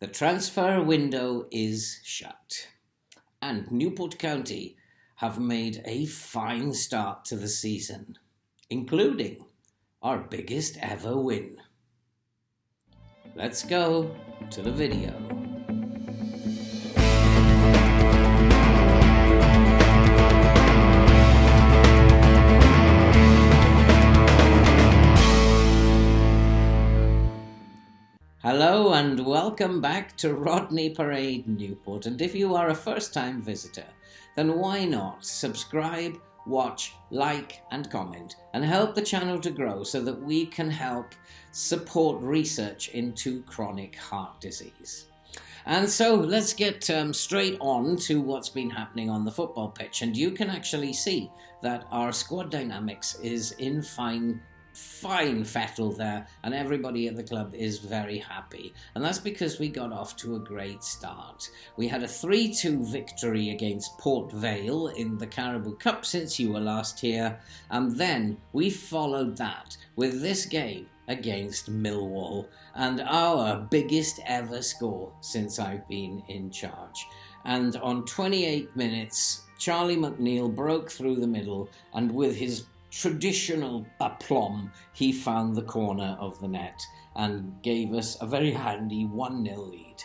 The transfer window is shut, and Newport County have made a fine start to the season, including our biggest ever win. Let's go to the video. Hello and welcome back to Rodney Parade, Newport. And if you are a first-time visitor, then why not subscribe, watch, like and comment and help the channel to grow so that we can help support research into chronic heart disease. And so let's get straight on to what's been happening on the football pitch. And you can actually see that our squad dynamics is in fine fettle there, and everybody at the club is very happy, and that's because we got off to a great start. We had a 3-2 victory against Port Vale in the Caribou Cup since you were last here, and then we followed that with this game against Millwall, and our biggest ever score since I've been in charge. And on 28 minutes, Charlie McNeil broke through the middle, and with his traditional aplomb, he found the corner of the net and gave us a very handy 1-0 lead.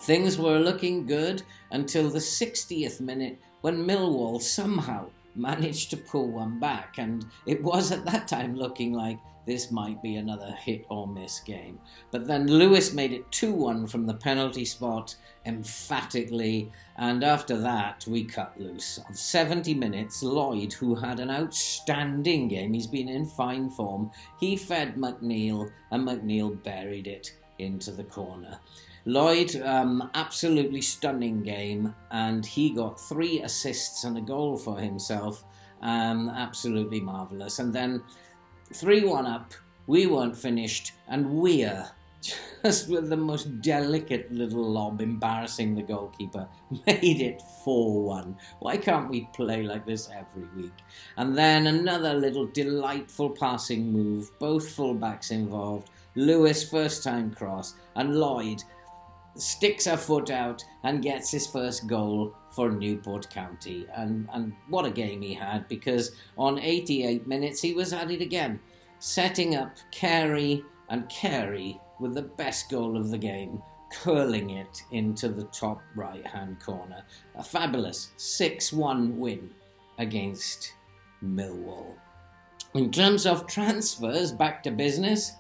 Things were looking good until the 60th minute when Millwall somehow managed to pull one back, and it was at that time looking like this might be another hit or miss game. But then Lewis made it 2-1 from the penalty spot emphatically, and after that we cut loose. On 70 minutes, Lloyd, who had an outstanding game, he's been in fine form, he fed McNeil and McNeil buried it into the corner. Lloyd, absolutely stunning game, and he got 3 assists and a goal for himself. Absolutely marvellous. And then 3-1 up, we weren't finished, and Weir, just with the most delicate little lob, embarrassing the goalkeeper, made it 4-1. Why can't we play like this every week? And then another little delightful passing move, both fullbacks involved. Lewis, first time cross, and Lloyd sticks a foot out and gets his first goal for Newport County. And what a game he had, because on 88 minutes he was at it again, setting up Carey with the best goal of the game, curling it into the top right-hand corner. A fabulous 6-1 win against Millwall. In terms of transfers, back to business,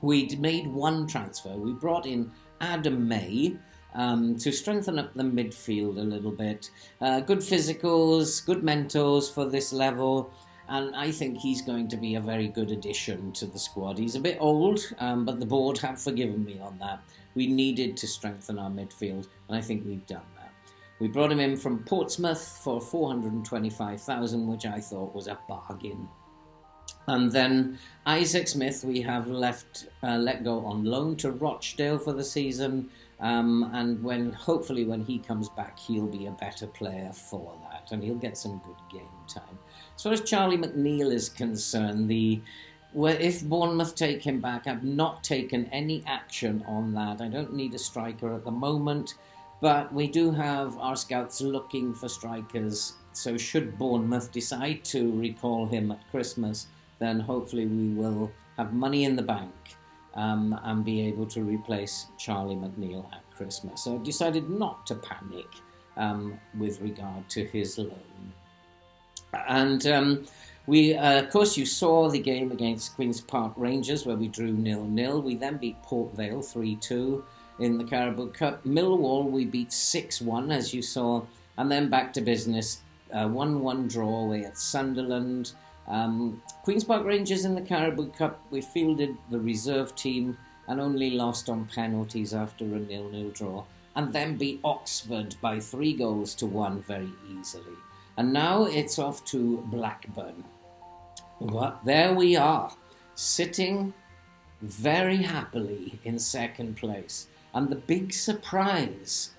we made one transfer. We brought in Adam May to strengthen up the midfield a little bit. Good physicals, good mentals for this level, and I think he's going to be a very good addition to the squad. He's a bit old, but the board have forgiven me on that. We needed to strengthen our midfield, and I think we've done that. We brought him in from Portsmouth for $425,000, which I thought was a bargain. And then Isaac Smith we have let go on loan to Rochdale for the season, and hopefully when he comes back he'll be a better player for that, and he'll get some good game time. As far as Charlie McNeil is concerned, if Bournemouth take him back, I've not taken any action on that. I don't need a striker at the moment, but we do have our scouts looking for strikers, so should Bournemouth decide to recall him at Christmas, then hopefully we will have money in the bank and be able to replace Charlie McNeil at Christmas. So I've decided not to panic with regard to his loan. And of course, you saw the game against Queen's Park Rangers where we drew 0-0. We then beat Port Vale 3-2 in the Caribou Cup. Millwall we beat 6-1, as you saw, and then back to business. 1-1 draw away at Sunderland. Queen's Park Rangers in the Caribou Cup, we fielded the reserve team and only lost on penalties after a 0-0 draw, and then beat Oxford by 3-1 very easily. And now it's off to Blackburn. Well, there we are, sitting very happily in second place. And the big surprise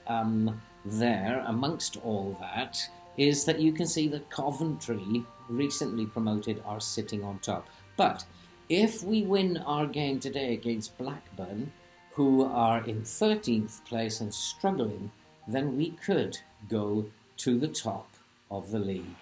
there, amongst all that, is that you can see that Coventry, recently promoted, are sitting on top. But if we win our game today against Blackburn, who are in 13th place and struggling, then we could go to the top of the league.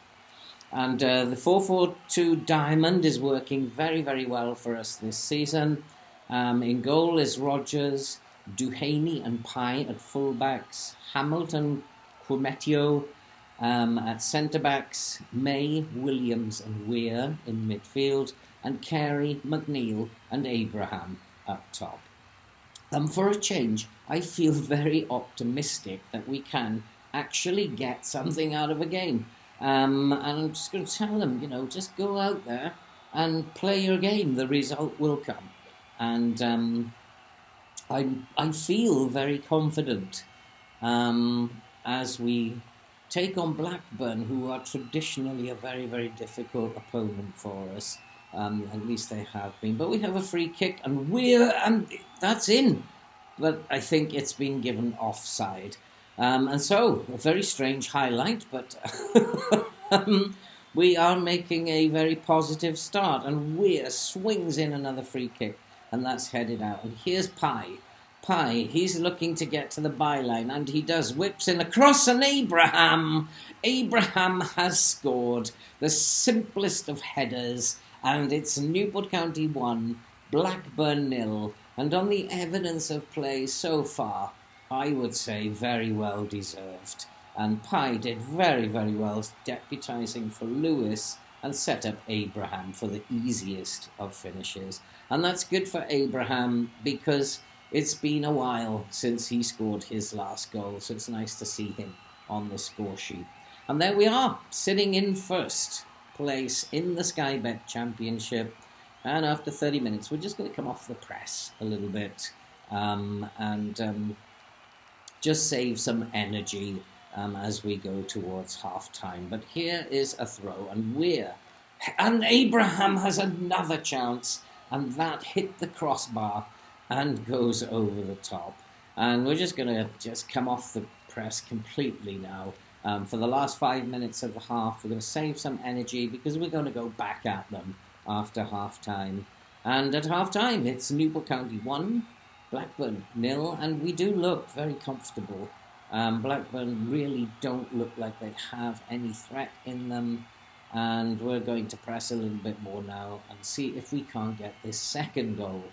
And the 4-4-2 diamond is working very, very well for us this season. In goal is Rogers, Duhaney and Pye at fullbacks, Hamilton, Qumetio at centre-backs, May, Williams and Weir in midfield, and Carey, McNeil and Abraham up top. For a change, I feel very optimistic that we can actually get something out of a game. And I'm just going to tell them, just go out there and play your game. The result will come. And I feel very confident as we take on Blackburn, who are traditionally a very, very difficult opponent for us. At least they have been. But we have a free kick, and that's in. But I think it's been given offside. And so, a very strange highlight, but we are making a very positive start. And Weir swings in another free kick, and that's headed out. And here's Pye. Pye, he's looking to get to the byline, and he does. Whips in across, and Abraham has scored the simplest of headers, and it's Newport County 1, Blackburn 0. And on the evidence of play so far, I would say very well deserved. And Pye did very, very well deputising for Lewis and set up Abraham for the easiest of finishes. And that's good for Abraham because it's been a while since he scored his last goal, so it's nice to see him on the score sheet. And there we are, sitting in first place in the Sky Bet Championship. And after 30 minutes, we're just going to come off the press a little bit and just save some energy as we go towards half-time. But here is a throw, and Abraham has another chance, and that hit the crossbar and goes over the top. And we're just going to come off the press completely now. For the last 5 minutes of the half, we're going to save some energy because we're going to go back at them after half-time. And at half-time, it's Newport County 1, Blackburn 0, and we do look very comfortable. Blackburn really don't look like they have any threat in them, and we're going to press a little bit more now and see if we can't get this second goal.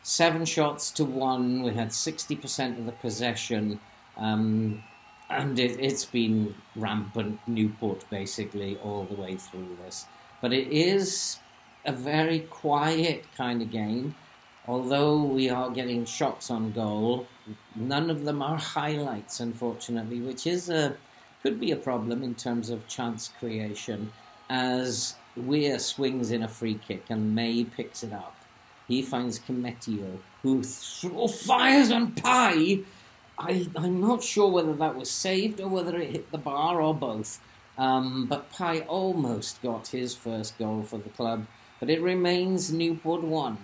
7 shots to 1, we had 60% of the possession, and it's been rampant Newport basically all the way through this. But it is a very quiet kind of game. Although we are getting shots on goal, none of them are highlights, unfortunately, which is could be a problem in terms of chance creation, as Weir swings in a free kick and May picks it up. He finds Qumetio, who fires on Pye. I'm not sure whether that was saved or whether it hit the bar or both. But Pye almost got his first goal for the club. But it remains Newport 1,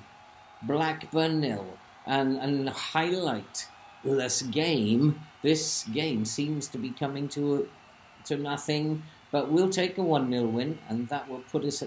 Blackburn 0. And a highlightless game. This game seems to be coming to nothing. But we'll take a 1-0 win, and that will put us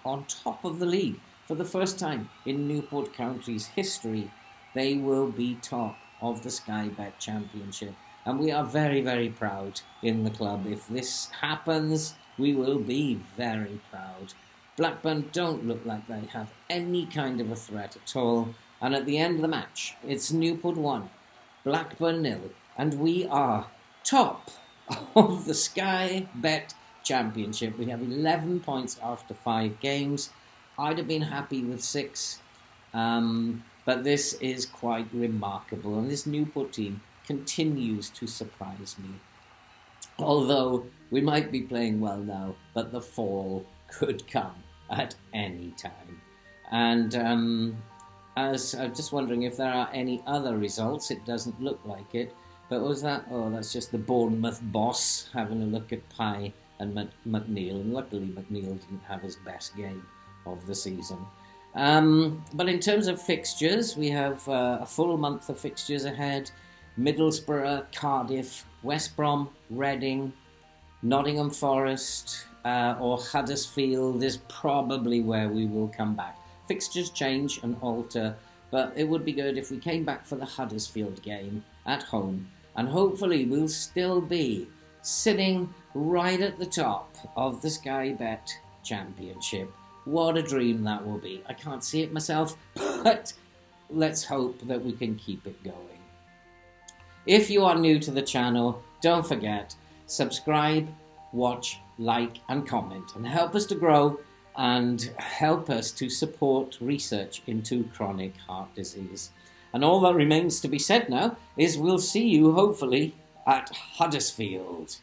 on top of the league. For the first time in Newport County's history, they will be top of the Sky Bet Championship. And we are very, very proud in the club. If this happens, we will be very proud. Blackburn don't look like they have any kind of a threat at all. And at the end of the match, it's Newport 1, Blackburn 0. And we are top of the Sky Bet Championship. We have 11 points after 5 games. I'd have been happy with 6. But this is quite remarkable. And this Newport team continues to surprise me. Although we might be playing well now, but the fall could come at any time. And as I'm just wondering if there are any other results. It doesn't look like it. But was that? Oh, that's just the Bournemouth boss having a look at Pye and McNeil. And luckily McNeil didn't have his best game of the season. But in terms of fixtures, we have a full month of fixtures ahead. Middlesbrough, Cardiff, West Brom, Reading, Nottingham Forest or Huddersfield is probably where we will come back. Fixtures change and alter, but it would be good if we came back for the Huddersfield game at home, and hopefully we'll still be sitting right at the top of the Sky Bet Championship. What a dream that will be. I can't see it myself, but let's hope that we can keep it going. If you are new to the channel, don't forget, subscribe, watch, like and comment, and help us to grow and help us to support research into chronic heart disease. And all that remains to be said now is we'll see you hopefully at Huddersfield.